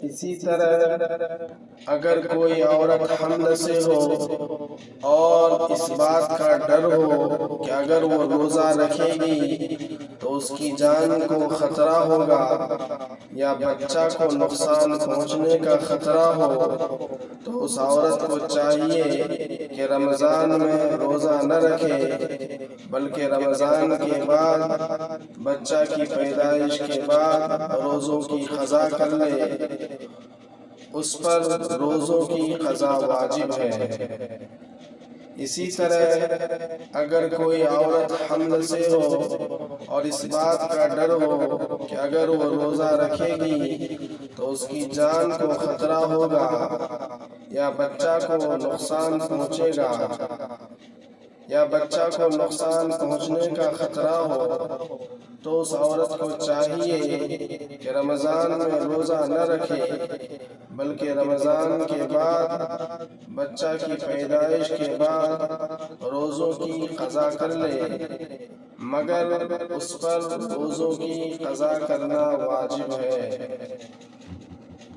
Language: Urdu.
اسی طرح اگر کوئی عورت حمل سے ہو اور اس بات کا ڈر ہو کہ اگر وہ روزہ رکھے گی تو اس کی جان کو خطرہ ہوگا یا بچہ کو نقصان پہنچنے کا خطرہ ہو، تو اس عورت کو چاہیے کہ رمضان میں روزہ نہ رکھے، بلکہ رمضان کے بعد، بچہ کی پیدائش کے بعد روزوں کی قضا کر لے۔ اس پر روزوں کی قضا واجب ہے۔ اسی طرح اگر کوئی عورت حمل سے ہو اور اس بات کا ڈر ہو کہ اگر وہ روزہ رکھے گی تو اس کی جان کو خطرہ ہوگا یا بچہ کو نقصان پہنچے گا، یا بچہ کو نقصان پہنچنے کا خطرہ ہو، تو اس عورت کو چاہیے کہ رمضان میں روزہ نہ رکھے، بلکہ رمضان کے بعد، بچہ کی پیدائش کے بعد روزوں کی قضا کر لے، مگر اس پر روزوں کی قضا کرنا واجب ہے۔